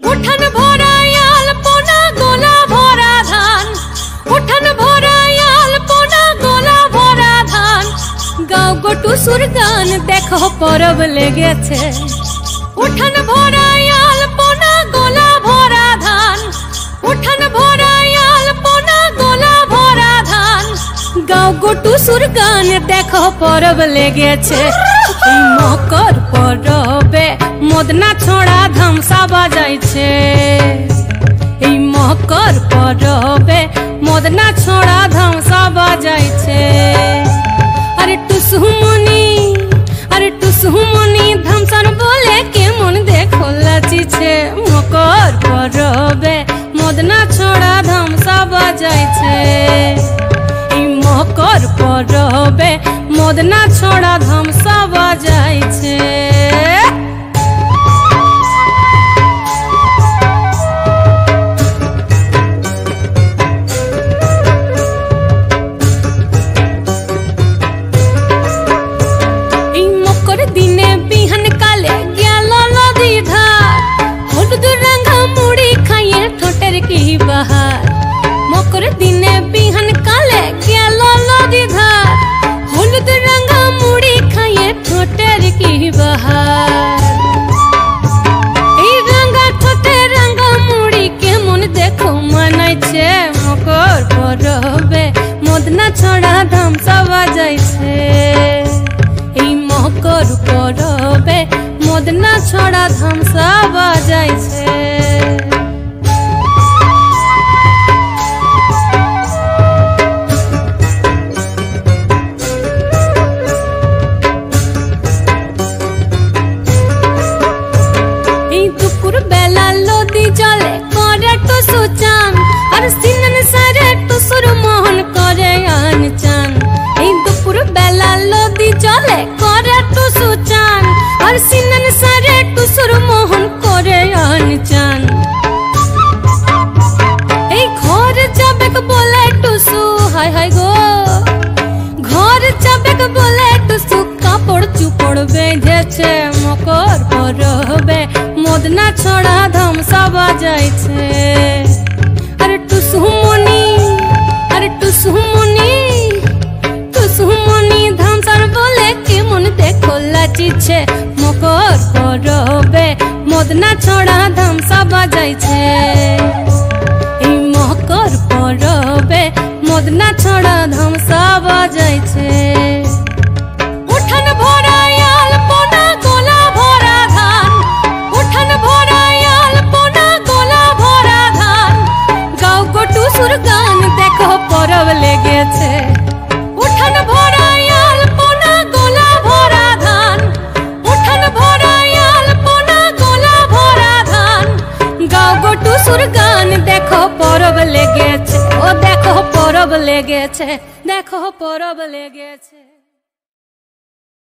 উঠান ভরা আলপনা গোলা ভরা ধান, উঠান ভরা আলপনা গোলা ভরা ধান। গাও গো টুসুর গান দেখো পরব লেগেছে। উঠান ভরা আলপনা গোলা ভরা ধান, উঠান ভরা আলপনা গোলা ভরা ধান। গাও গো টুসুর গান দেখো পরব লেগেছে। এই মকর পরবে মদনা ছড়া ধামসা বাজাইছে। এই মকর পরবে মদনা ছড়া ধামসা বাজাইছে। আরে টুসুমনি, আরে টুসুমনি ধামসার বলে কেমন দেখো লাচিছে। মকর পরবে মদনা ছড়া ধামসা বাজাইছে। এই মকর পরবে মদনা ছড়া ধামসা বাজাইছে। এই মকর দিনে বিহান কালে গেল নদী ধার, হলুদ রাঙা মুড়ি খাইয়ে ঠোঁটের কি বাহার। মকর দিনে বিহান কালে গেল নদী ধার, হলুদ রাঙা মুড়ি খাইয়ে ঠোঁটের কি বাহার। এই রাঙা ঠোঁটে রাঙা মুড়ি কেমন দেখো মানাইছে। মকর পরবে মদনা ছড়া ধামসা বাজাইছে। এই মকর পরবে মদনা ছড়া ধামসা বাজাইছে। দুপুর বেলা নদী জলে করে টুসু চান, আর সিনন সারে টুসুর মোহন করে আন চান। এই দুপুর বেলা নদী জলে করে টুসু চান, আর সিনন সারে টুসুর মোহন করে আন চান। এই ঘর যাবে বলে টুসু, হায় হায় গো ঘর যাবে বলে টুসু কাপড় চুপড় বেঁধেছে। মকর পরবে মদনা ছড়া ধামসা বাজাইছে। আরে টুসুমনি, আরে টুসুমনি, টুসুমনি ধামসার বলে কেমন দেখো লাচিছে। মকর পরবে মদনা ছড়া ধামসা বাজাইছে। এই মকর পরবে মদনা ছড়া ধামসা বাজাইছে। উঠান ভরা আলপনা গোলা ভরা ধান, উঠান ভরা আলপনা গোলা ভরা ধান। গাও গো টুসুর গান দেখো পরব লেগেছে। উঠান ভরা আলপনা গোলা ভরা ধান, উঠান ভরা আলপনা গোলা ভরা ধান। গাও গো টুসুর গান দেখো পরব লেগেছে। ও দেখো পরব লেগেছে, দেখো পরব লেগেছে।